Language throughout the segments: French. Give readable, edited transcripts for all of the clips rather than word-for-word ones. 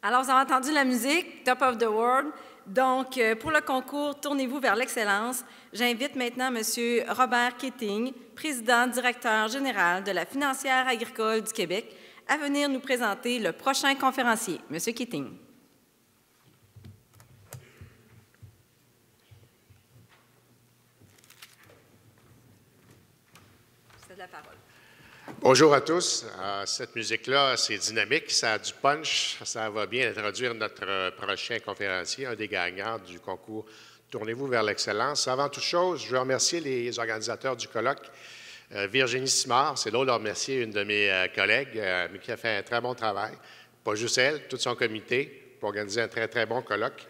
Alors, vous avez entendu la musique, Top of the World. Donc, pour le concours Tournez-vous vers l'excellence, j'invite maintenant M. Robert Keating, président directeur général de la Financière agricole du Québec, à venir nous présenter le prochain conférencier. M. Keating. C'est de la parole. Bonjour à tous. Cette musique-là, c'est dynamique, ça a du punch, ça va bien introduire notre prochain conférencier, un des gagnants du concours Tournez-vous vers l'excellence. Avant toute chose, je veux remercier les organisateurs du colloque. Virginie Simard, c'est l'autre de remercier une de mes collègues, qui a fait un très bon travail. Pas juste elle, tout son comité, pour organiser un très, très bon colloque.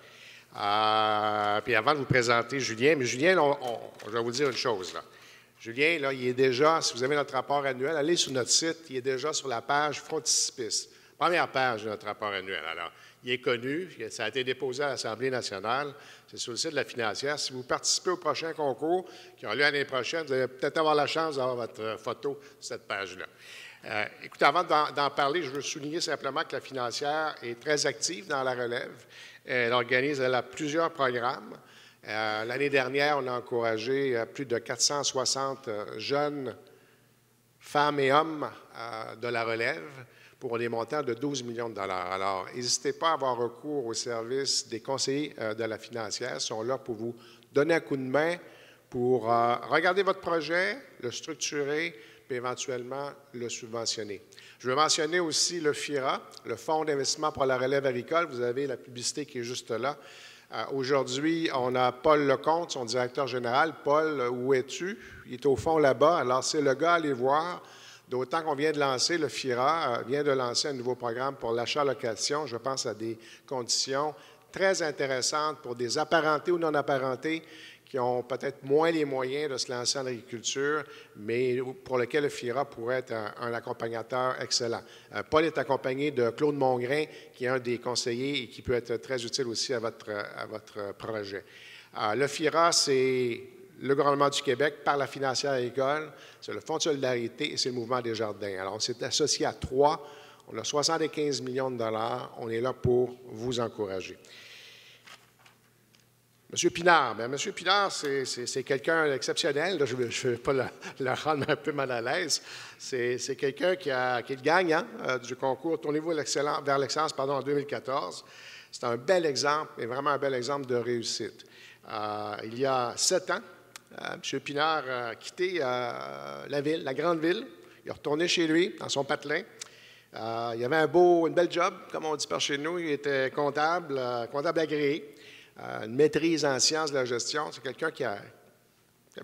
Puis avant de vous présenter Julien, mais Julien, je vais vous dire une chose, là. Julien, là, il est déjà, si vous avez notre rapport annuel, allez sur notre site, il est déjà sur la page Frontispice. Première page de notre rapport annuel. Alors, il est connu, ça a été déposé à l'Assemblée nationale, c'est sur le site de la Financière. Si vous participez au prochain concours, qui aura lieu l'année prochaine, vous allez peut-être avoir la chance d'avoir votre photo sur cette page-là. Écoutez, avant d'en parler, je veux souligner simplement que la Financière est très active dans la relève. Elle organise plusieurs programmes. L'année dernière, on a encouragé plus de 460 jeunes femmes et hommes de la relève pour des montants de 12 millions de dollars. Alors, n'hésitez pas à avoir recours au service des conseillers de la Financière. Ils sont là pour vous donner un coup de main, pour regarder votre projet, le structurer, puis éventuellement le subventionner. Je veux mentionner aussi le FIRA, le Fonds d'investissement pour la relève agricole. Vous avez la publicité qui est juste là. Aujourd'hui, on a Paul Lecomte, son directeur général. Paul, où es-tu? Il est au fond là-bas. Alors, c'est le gars à aller voir. D'autant qu'on vient de lancer, le FIRA vient de lancer un nouveau programme pour l'achat-location. Je pense à des conditions très intéressantes pour des apparentés ou non apparentés qui ont peut-être moins les moyens de se lancer en agriculture, mais pour lesquels le FIRA pourrait être un accompagnateur excellent. Paul est accompagné de Claude Mongrain, qui est un des conseillers et qui peut être très utile aussi à votre projet. Le FIRA, c'est le gouvernement du Québec par la Financière agricole, c'est le Fonds de solidarité et c'est le Mouvement des jardins. Alors, on s'est associé à trois. On a 75 millions de dollars. On est là pour vous encourager. M. Pinard, bien, M. Pinard, c'est quelqu'un d'exceptionnel. Je ne veux pas le rendre un peu mal à l'aise. C'est quelqu'un qui est le gagnant du concours Tournez-vous vers l'excellence en 2014. C'est un bel exemple, et vraiment un bel exemple de réussite. Il y a 7 ans, M. Pinard a quitté la ville, la grande ville. Il est retourné chez lui, dans son patelin. Il y avait une belle job, comme on dit par chez nous. Il était comptable agréé. Une maîtrise en sciences de la gestion. C'est quelqu'un qui avait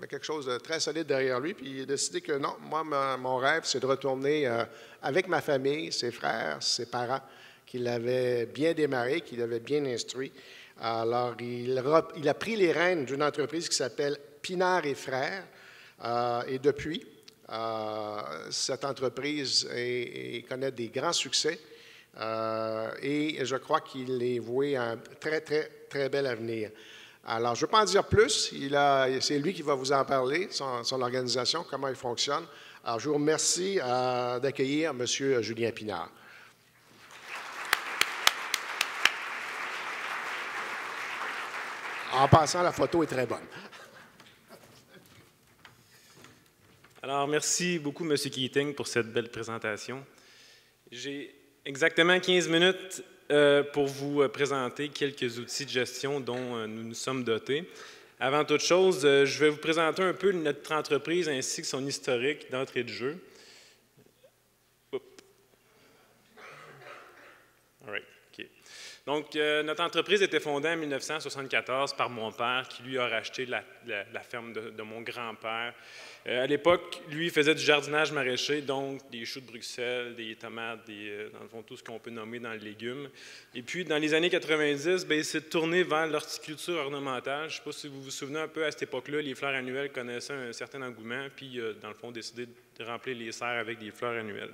quelque chose de très solide derrière lui, puis il a décidé que non, moi, mon rêve, c'est de retourner avec ma famille, ses frères, ses parents, qui l'avaient bien démarré, qui l'avaient bien instruit. Alors, il a pris les rênes d'une entreprise qui s'appelle Pinard et Frères, et depuis, cette entreprise connaît des grands succès. Et je crois qu'il est voué à un très, très, très bel avenir. Alors, je ne veux pas en dire plus. C'est lui qui va vous en parler, son organisation, comment il fonctionne. Alors, je vous remercie d'accueillir M. Julien Pinard. En passant, la photo est très bonne. Alors, merci beaucoup, M. Keating, pour cette belle présentation. J'ai exactement 15 minutes pour vous présenter quelques outils de gestion dont nous nous sommes dotés. Avant toute chose, je vais vous présenter un peu notre entreprise ainsi que son historique d'entrée de jeu. All right. Okay. Donc, notre entreprise était fondée en 1974 par mon père qui, lui, a racheté la ferme de mon grand-père. À l'époque, lui, il faisait du jardinage maraîcher, donc des choux de Bruxelles, des tomates, dans le fond, tout ce qu'on peut nommer dans les légumes. Et puis, dans les années 90, il s'est tourné vers l'horticulture ornementale. Je ne sais pas si vous vous souvenez un peu, à cette époque-là, les fleurs annuelles connaissaient un certain engouement, puis, dans le fond, décidé de remplir les serres avec des fleurs annuelles.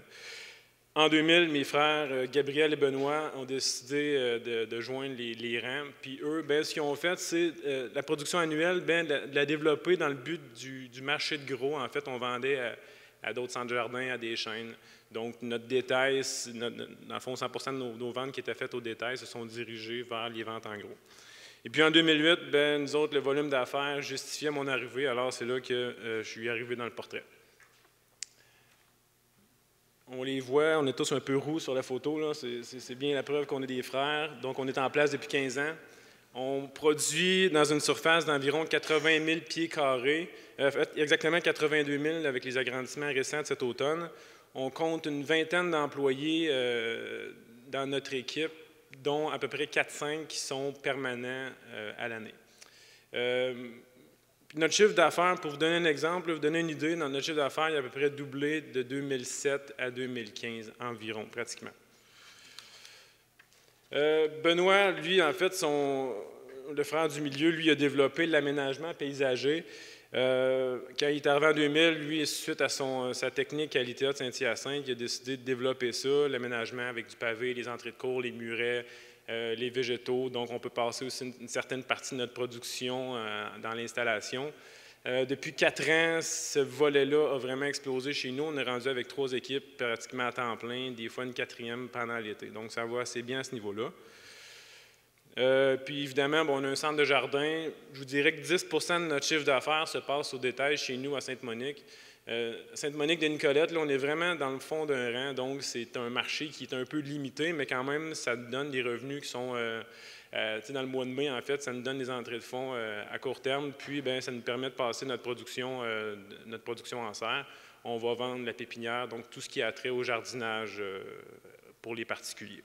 En 2000, mes frères Gabriel et Benoît ont décidé de joindre les rangs. Puis eux, ben, ce qu'ils ont fait, c'est la production annuelle, ben, de la développer dans le but du marché de gros. En fait, on vendait à d'autres centres de jardin, à des chaînes. Donc, notre détail, dans le fond, 100% de nos ventes qui étaient faites au détail se sont dirigées vers les ventes en gros. Et puis en 2008, ben, nous autres, le volume d'affaires justifiait mon arrivée. Alors, c'est là que je suis arrivé dans le portrait. On les voit, on est tous un peu roux sur la photo. C'est bien la preuve qu'on est des frères. Donc, on est en place depuis 15 ans. On produit dans une surface d'environ 80 000 pieds carrés, exactement 82 000 avec les agrandissements récents de cet automne. On compte une vingtaine d'employés dans notre équipe, dont à peu près 4-5 qui sont permanents à l'année. Notre chiffre d'affaires, pour vous donner un exemple, vous donner une idée, dans notre chiffre d'affaires, il a à peu près doublé de 2007 à 2015 environ, pratiquement. Benoît, lui, en fait, le frère du milieu, lui, a développé l'aménagement paysager. Quand il est arrivé en 2000, lui, suite à sa technique Qualitéa de Saint-Hyacinthe, il a décidé de développer ça, l'aménagement avec du pavé, les entrées de cours, les murets, les végétaux. Donc, on peut passer aussi une certaine partie de notre production dans l'installation. Depuis 4 ans, ce volet-là a vraiment explosé chez nous. On est rendu avec 3 équipes pratiquement à temps plein, des fois une 4e pendant l'été. Donc, ça va assez bien à ce niveau-là. Puis évidemment, bon, on a un centre de jardin. Je vous dirais que 10 de notre chiffre d'affaires se passe au détail chez nous à Sainte-Monique. Sainte-Monique de Nicolette, là, on est vraiment dans le fond d'un rang, donc c'est un marché qui est un peu limité, mais quand même, ça donne des revenus qui sont, dans le mois de mai, en fait, ça nous donne des entrées de fonds à court terme, puis bien, ça nous permet de passer notre production en serre. On va vendre la pépinière, donc tout ce qui a trait au jardinage pour les particuliers.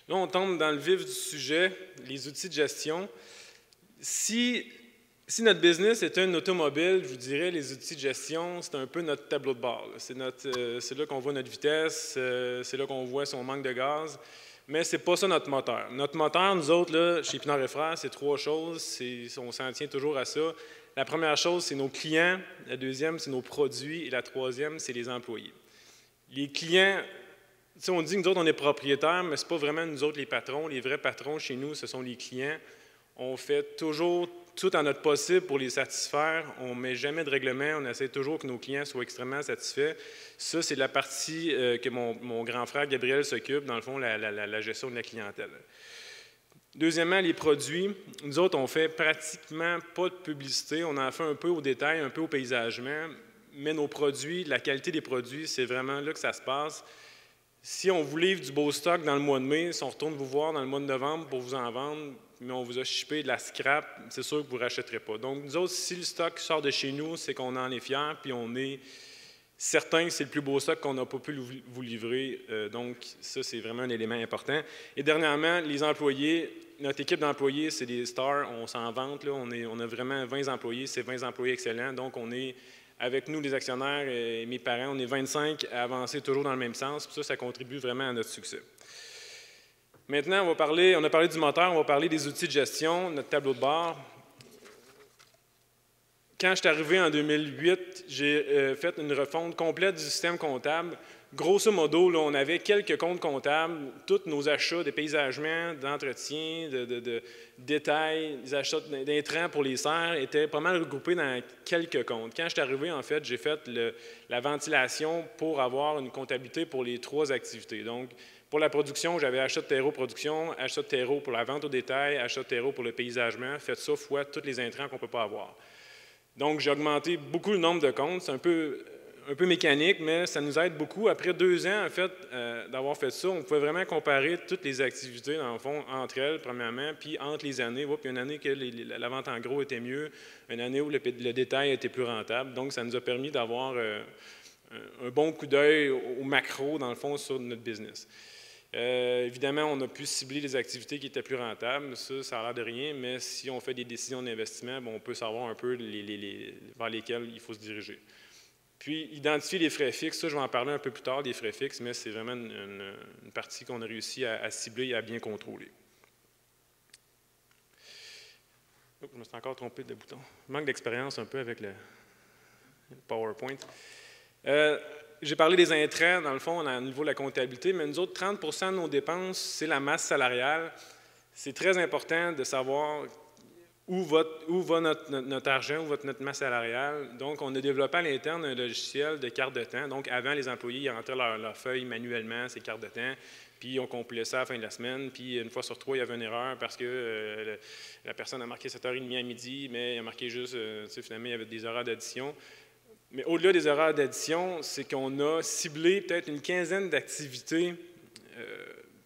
Là, on tombe dans le vif du sujet, les outils de gestion. Si notre business était une automobile, je vous dirais, les outils de gestion, c'est un peu notre tableau de bord. C'est là qu'on voit notre vitesse, c'est là qu'on voit si on manque de gaz, mais ce n'est pas ça notre moteur. Notre moteur, nous autres, là, chez Pinard et Frères, c'est 3 choses, on s'en tient toujours à ça. La première chose, c'est nos clients, la deuxième, c'est nos produits, et la troisième, c'est les employés. Les clients, on dit que nous autres, on est propriétaires, mais ce n'est pas vraiment nous autres les patrons. Les vrais patrons chez nous, ce sont les clients. On fait toujours tout en notre possible pour les satisfaire. On ne met jamais de règlement. On essaie toujours que nos clients soient extrêmement satisfaits. Ça, c'est la partie que mon grand frère Gabriel s'occupe, dans le fond, la gestion de la clientèle. Deuxièmement, les produits. Nous autres, on fait pratiquement pas de publicité. On en fait un peu au détail, un peu au paysagement. Mais nos produits, la qualité des produits, c'est vraiment là que ça se passe. Si on vous livre du beau stock dans le mois de mai, si on retourne vous voir dans le mois de novembre pour vous en vendre, mais on vous a shippé de la scrap, c'est sûr que vous ne rachèterez pas. Donc, nous autres, si le stock sort de chez nous, c'est qu'on en est fiers, puis on est certain que c'est le plus beau stock qu'on n'a pas pu vous livrer. Donc, ça, c'est vraiment un élément important. Et dernièrement, les employés, notre équipe d'employés, c'est des stars, on s'en vante, là, on a vraiment 20 employés, c'est 20 employés excellents, donc on est... Avec nous, les actionnaires et mes parents, on est 25 à avancer toujours dans le même sens. Puis ça contribue vraiment à notre succès. Maintenant, on a parlé du moteur, on va parler des outils de gestion, notre tableau de bord. Quand je suis arrivé en 2008, j'ai fait une refonte complète du système comptable. Grosso modo, là, on avait quelques comptes comptables, tous nos achats de paysagement, d'entretien, de détails, les achats d'intrants pour les serres étaient pas mal regroupés dans quelques comptes. Quand je suis arrivé, en fait, j'ai fait la ventilation pour avoir une comptabilité pour les 3 activités. Donc, pour la production, j'avais achat de terreau production, achat de terreau pour la vente au détail, achat de terreau pour le paysagement. Faites ça fois tous les intrants qu'on ne peut pas avoir. Donc, j'ai augmenté beaucoup le nombre de comptes. C'est un peu mécanique, mais ça nous aide beaucoup. Après 2 ans, en fait, d'avoir fait ça, on pouvait vraiment comparer toutes les activités, dans le fond, entre elles, premièrement, puis entre les années. Puis une année que la vente en gros était mieux, une année où le détail était plus rentable. Donc, ça nous a permis d'avoir un bon coup d'œil au macro, dans le fond, sur notre business. Évidemment, on a pu cibler les activités qui étaient plus rentables. Ça a l'air de rien, mais si on fait des décisions d'investissement, on peut savoir un peu vers lesquelles il faut se diriger. Puis, identifier les frais fixes, ça, je vais en parler un peu plus tard, des frais fixes, mais c'est vraiment une partie qu'on a réussi à cibler et à bien contrôler. Oh, je me suis encore trompé de bouton. Je manque d'expérience un peu avec le PowerPoint. j'ai parlé des intrants, dans le fond, au niveau de la comptabilité, mais nous autres, 30 % de nos dépenses, c'est la masse salariale. C'est très important de savoir où va notre argent, où va notre masse salariale. Donc, on a développé à l'interne un logiciel de carte de temps. Donc, avant, les employés ils rentraient leur feuille manuellement, ces cartes de temps, puis on compilait ça à la fin de la semaine. Puis, une fois sur trois, il y avait une erreur parce que la personne a marqué 7h30 à midi, mais il a marqué juste, finalement, il y avait des horaires d'addition. Mais au-delà des horaires d'addition, c'est qu'on a ciblé peut-être une quinzaine d'activités.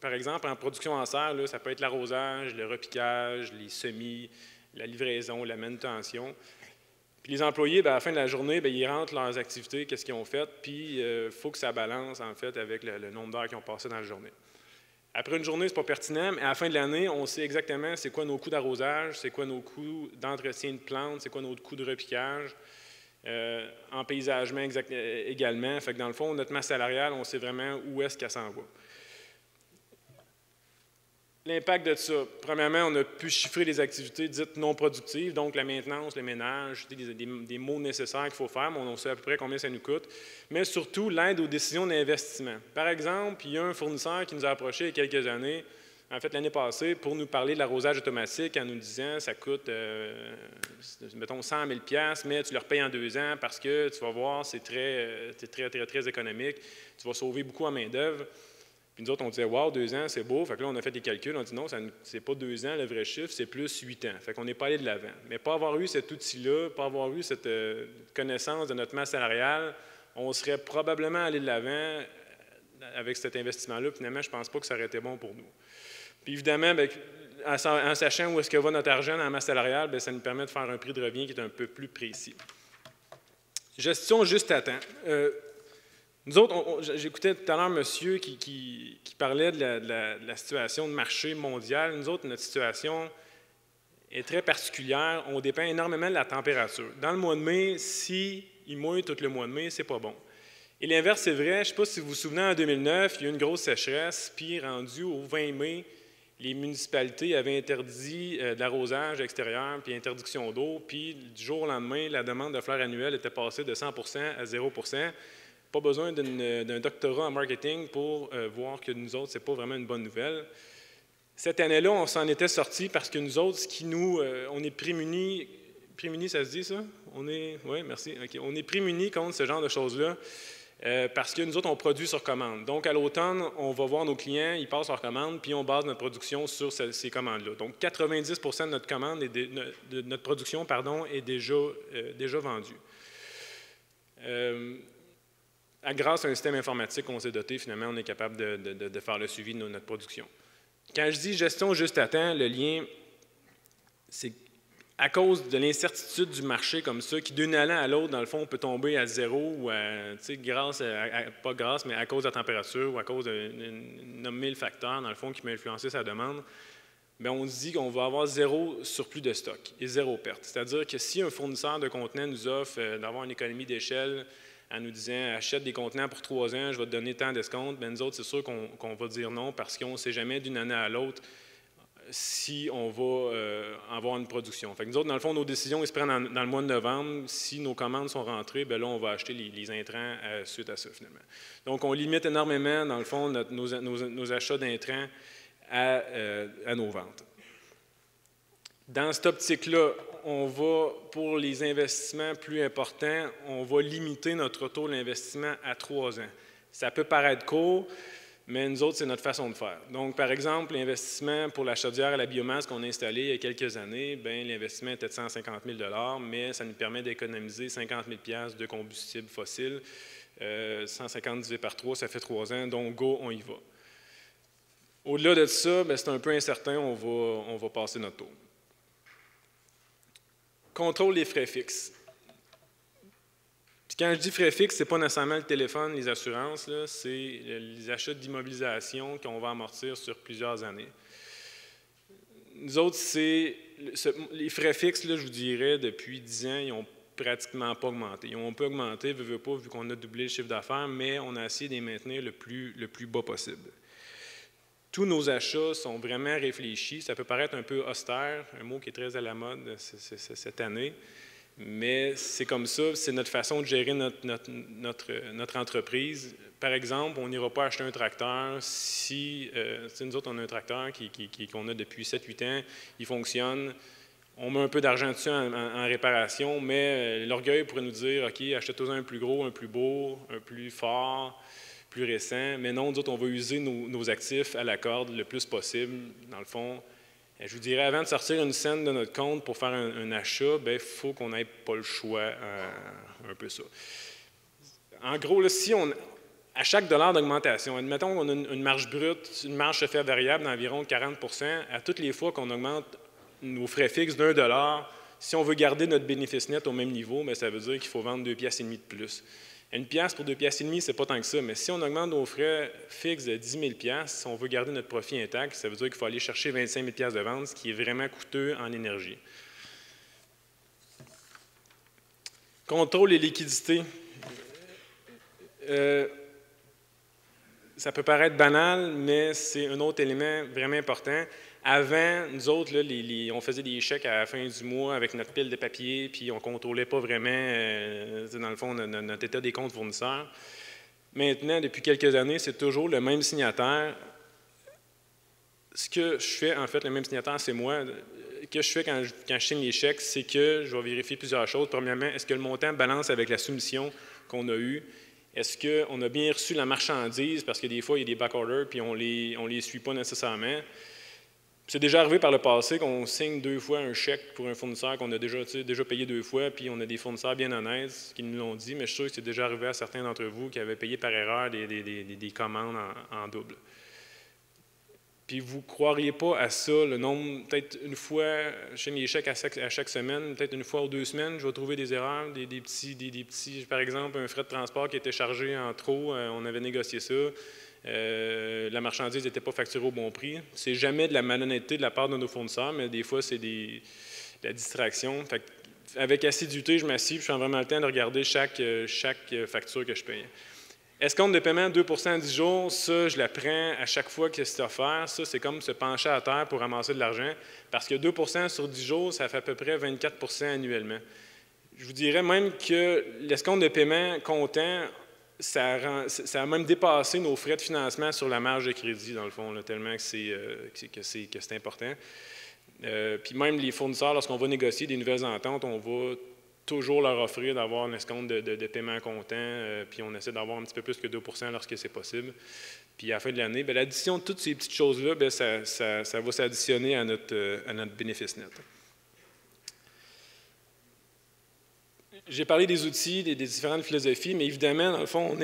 Par exemple, en production en serre, là, ça peut être l'arrosage, le repiquage, les semis, la livraison, la manutention. Puis les employés, bien, à la fin de la journée, bien, ils rentrent leurs activités, qu'est-ce qu'ils ont fait, puis il faut que ça balance, en fait, avec le nombre d'heures qu'ils ont passé dans la journée. Après une journée, ce n'est pas pertinent, mais à la fin de l'année, on sait exactement c'est quoi nos coûts d'arrosage, c'est quoi nos coûts d'entretien de plantes, c'est quoi nos coûts de repiquage, en paysagement également. Fait que dans le fond, notre masse salariale, on sait vraiment où est-ce qu'elle s'en va. L'impact de ça, premièrement, on a pu chiffrer les activités dites non productives, donc la maintenance, le ménage, des mots nécessaires qu'il faut faire, mais on sait à peu près combien ça nous coûte, mais surtout l'aide aux décisions d'investissement. Par exemple, il y a un fournisseur qui nous a approché il y a quelques années, en fait l'année passée, pour nous parler de l'arrosage automatique en nous disant ça coûte, mettons, 100 000 $, mais tu le repayes en 2 ans parce que tu vas voir, c'est très économique, tu vas sauver beaucoup en main-d'œuvre. Puis nous autres, on disait, wow, 2 ans, c'est beau. Fait que là, on a fait des calculs. On dit non, c'est pas 2 ans le vrai chiffre, c'est plus 8 ans. Fait qu'on n'est pas allé de l'avant. Mais pas avoir eu cet outil-là, pas avoir eu cette connaissance de notre masse salariale, on serait probablement allé de l'avant avec cet investissement-là. Finalement, je ne pense pas que ça aurait été bon pour nous. Puis évidemment, bien, en sachant où est-ce que va notre argent dans la masse salariale, bien, ça nous permet de faire un prix de revient qui est un peu plus précis. Gestion juste à temps. Nous autres, j'écoutais tout à l'heure un monsieur qui parlait de la situation de marché mondial. Nous autres, notre situation est très particulière. On dépend énormément de la température. Dans le mois de mai, s'il mouille tout le mois de mai, c'est pas bon. Et l'inverse, c'est vrai. Je ne sais pas si vous vous souvenez, en 2009, il y a eu une grosse sécheresse, puis rendu au 20 mai, les municipalités avaient interdit de l'arrosage extérieur, puis interdiction d'eau, puis du jour au lendemain, la demande de fleurs annuelles était passée de 100 % à 0 %. Pas besoin d'un doctorat en marketing pour voir que nous autres, ce n'est pas vraiment une bonne nouvelle. Cette année-là, on s'en était sortis parce que nous autres, on est prémunis. Prémunis, ça se dit ça? Oui, merci. Okay. On est prémunis contre ce genre de choses-là parce que nous autres, on produit sur commande. Donc, à l'automne, on va voir nos clients, ils passent leur commande, puis on base notre production sur ces commandes-là. Donc, 90 % de notre commande, de notre production, est déjà vendue. Grâce à un système informatique qu'on s'est doté, finalement, on est capable de faire le suivi de notre production. Quand je dis gestion juste à temps, le lien, c'est à cause de l'incertitude du marché comme ça, qui d'une année à l'autre, dans le fond, peut tomber à 0, ou pas grâce, mais à cause de la température, ou à cause de 1000 facteurs, dans le fond, qui peut influencer sa demande. Bien, on se dit qu'on va avoir 0 surplus de stock et 0 perte. C'est-à-dire que si un fournisseur de contenants nous offre d'avoir une économie d'échelle, en nous disant « achète des contenants pour 3 ans, je vais te donner tant d'escompte », bien nous autres, c'est sûr qu'on va dire non parce qu'on ne sait jamais d'une année à l'autre si on va avoir une production. Fait que nous autres, dans le fond, nos décisions, ils se prennent dans le mois de novembre. Si nos commandes sont rentrées, bien là, on va acheter les intrants suite à ça, finalement. Donc, on limite énormément, dans le fond, nos achats d'intrants à nos ventes. Dans cette optique-là, on va, pour les investissements plus importants, on va limiter notre taux d'investissement à 3 ans. Ça peut paraître court, mais nous autres, c'est notre façon de faire. Donc, par exemple, l'investissement pour la chaudière à la biomasse qu'on a installée il y a quelques années, bien, l'investissement était de 150 000 $, mais ça nous permet d'économiser 50 000 $ de combustible fossile. 150 divisé par 3, ça fait 3 ans, donc go, on y va. Au-delà de ça, c'est un peu incertain, on va passer notre taux. Contrôle des frais fixes. Puis quand je dis frais fixes, ce n'est pas nécessairement le téléphone, les assurances, c'est les achats d'immobilisation qu'on va amortir sur plusieurs années. Nous autres, les frais fixes, là, je vous dirais, depuis 10 ans, ils n'ont pratiquement pas augmenté. Ils ont un peu augmenté, veut pas, vu qu'on a doublé le chiffre d'affaires, mais on a essayé de les maintenir le plus bas possible. Tous nos achats sont vraiment réfléchis. Ça peut paraître un peu austère, un mot qui est très à la mode cette année, Mais c'est comme ça, c'est notre façon de gérer notre entreprise. Par exemple, on n'ira pas acheter un tracteur si nous autres, on a un tracteur qu'on a depuis 7-8 ans, il fonctionne. On met un peu d'argent dessus en réparation, mais l'orgueil pourrait nous dire, OK, achète-toi un plus gros, un plus beau, un plus fort, plus récent. Mais non, nous autres, on va user nos actifs à la corde le plus possible. Dans le fond, je vous dirais, avant de sortir une scène de notre compte pour faire un achat, il faut qu'on n'ait pas le choix, un peu ça. En gros, là, si on, à chaque dollar d'augmentation, admettons qu'on a une marge brute, une marge chauffeur variable d'environ 40 %, à toutes les fois qu'on augmente nos frais fixes d'$1, si on veut garder notre bénéfice net au même niveau, bien, ça veut dire qu'il faut vendre 2,5 piastres de plus. Une pièce pour 2,5 piastres, c'est pas tant que ça, mais si on augmente nos frais fixes de 10 000 $, si on veut garder notre profit intact, ça veut dire qu'il faut aller chercher 25 000 $ de vente, ce qui est vraiment coûteux en énergie. Contrôle et liquidité. Ça peut paraître banal, mais c'est un autre élément vraiment important. Avant, nous autres, là, on faisait des chèques à la fin du mois avec notre pile de papier, puis on ne contrôlait pas vraiment, dans le fond, notre état des comptes fournisseurs. Maintenant, depuis quelques années, c'est toujours le même signataire. Ce que je fais, en fait, le même signataire, c'est moi. Ce que je fais quand je signe les chèques, c'est que je vais vérifier plusieurs choses. Premièrement, est-ce que le montant balance avec la soumission qu'on a eue? Est-ce qu'on a bien reçu la marchandise? Parce que des fois, il y a des back-orders, puis on les suit pas nécessairement. C'est déjà arrivé par le passé qu'on signe 2 fois un chèque pour un fournisseur qu'on a déjà payé 2 fois, puis on a des fournisseurs bien honnêtes qui nous l'ont dit, mais je suis sûr que c'est déjà arrivé à certains d'entre vous qui avaient payé par erreur des commandes en double. Puis vous ne croiriez pas à ça, le nombre, peut-être une fois, je signe les chèques à chaque semaine, peut-être une fois ou 2 semaines, je vais trouver des erreurs, des petits, par exemple, un frais de transport qui était chargé en trop, on avait négocié ça. La marchandise n'était pas facturée au bon prix. C'est jamais de la malhonnêteté de la part de nos fournisseurs, mais des fois, c'est de la distraction. Fait avec assiduité, je m'assieds, je prends vraiment le temps de regarder chaque facture que je paye. Escompte de paiement 2 % à 10 jours, ça, je la prends à chaque fois que c'est offert. Ça, c'est comme se pencher à terre pour ramasser de l'argent, parce que 2 % sur 10 jours, ça fait à peu près 24 % annuellement. Je vous dirais même que l'escompte de paiement comptant, ça a même dépassé nos frais de financement sur la marge de crédit, dans le fond, là, tellement que c'est important. Puis même les fournisseurs, lorsqu'on va négocier des nouvelles ententes, on va toujours leur offrir d'avoir un escompte de paiement comptant, puis on essaie d'avoir un petit peu plus que 2 % lorsque c'est possible. Puis à la fin de l'année, l'addition de toutes ces petites choses-là, ça va s'additionner à notre bénéfice net. J'ai parlé des outils, des différentes philosophies, mais évidemment, dans le fond,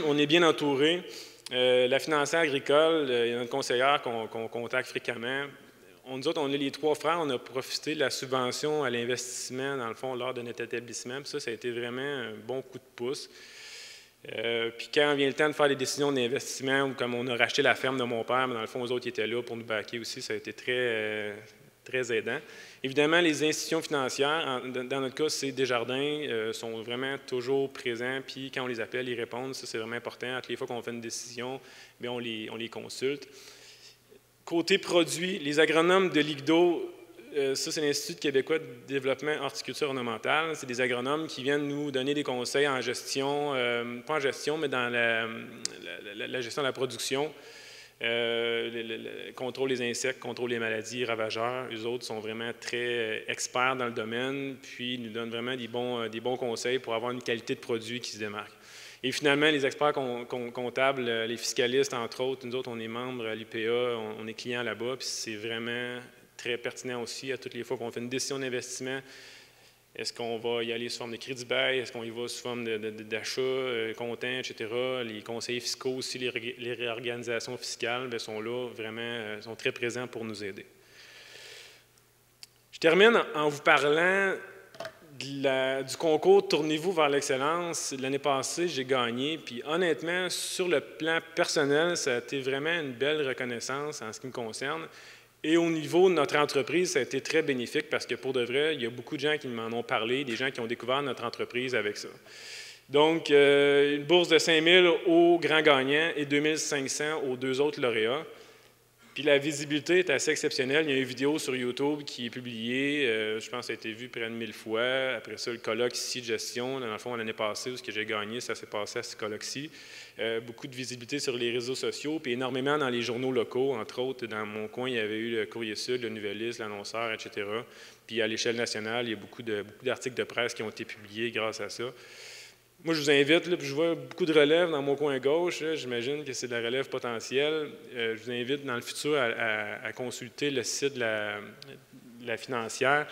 on est bien entouré. La financière agricole, il y a notre conseillère qu'on contacte fréquemment. Nous autres, on est les 3 frères, on a profité de la subvention à l'investissement, dans le fond, lors de notre établissement. Puis ça a été vraiment un bon coup de pouce. Puis quand vient le temps de faire les décisions d'investissement, ou comme on a racheté la ferme de mon père, mais dans le fond, eux autres, ils étaient là pour nous backer aussi, ça a été très aidant. Évidemment, les institutions financières, dans notre cas, c'est Desjardins, sont vraiment toujours présents, puis quand on les appelle, ils répondent. Ça, c'est vraiment important. Toutes les fois qu'on fait une décision, bien, on les consulte. Côté produits, les agronomes de l'IGDO, ça, c'est l'Institut québécois de développement horticulture ornementale. C'est des agronomes qui viennent nous donner des conseils en gestion, pas en gestion, mais dans la gestion de la production. Contrôle les insectes, contrôle les maladies, ravageurs. Eux autres sont vraiment très experts dans le domaine, puis ils nous donnent vraiment des bons conseils pour avoir une qualité de produit qui se démarque. Et finalement, les experts comptables, les fiscalistes, entre autres, nous autres, on est membres à l'IPA, on est clients là-bas, puis c'est vraiment très pertinent aussi à toutes les fois qu'on fait une décision d'investissement. Est-ce qu'on va y aller sous forme de crédit-bail? Est-ce qu'on y va sous forme d'achat, comptant, etc.? Les conseillers fiscaux aussi, les réorganisations fiscales, bien, sont là, vraiment, sont très présents pour nous aider. Je termine en vous parlant du concours Tournez-vous vers l'excellence. L'année passée, j'ai gagné, puis honnêtement, sur le plan personnel, ça a été vraiment une belle reconnaissance en ce qui me concerne. Et au niveau de notre entreprise, ça a été très bénéfique parce que pour de vrai, il y a beaucoup de gens qui m'en ont parlé, des gens qui ont découvert notre entreprise avec ça. Donc, une bourse de 5 000 aux grands gagnants et 2 500 aux 2 autres lauréats. Puis la visibilité est assez exceptionnelle. Il y a une vidéo sur YouTube qui est publiée, je pense que ça a été vu près de 1000 fois. Après ça, le colloque ici de gestion, dans le fond, l'année passée, où ce que j'ai gagné, ça s'est passé à ce colloque-ci. Beaucoup de visibilité sur les réseaux sociaux, puis énormément dans les journaux locaux. Entre autres, dans mon coin, il y avait eu le Courrier Sud, le Nouvelliste, l'Annonceur, etc. Puis à l'échelle nationale, il y a beaucoup d'articles de presse qui ont été publiés grâce à ça. Moi, je vous invite, là, puis je vois beaucoup de relève dans mon coin gauche, j'imagine que c'est de la relève potentielle. Je vous invite dans le futur à consulter le site de la financière.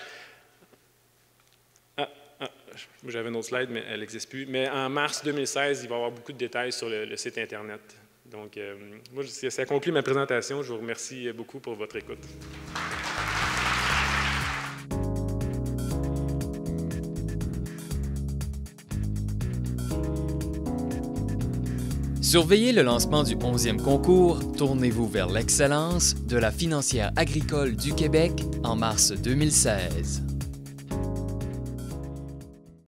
J'avais une autre slide, mais elle n'existe plus. Mais en mars 2016, il va y avoir beaucoup de détails sur le site Internet. Donc, moi, ça conclut ma présentation. Je vous remercie beaucoup pour votre écoute. Surveillez le lancement du 11e concours « Tournez-vous vers l'excellence » de la Financière agricole du Québec en mars 2016.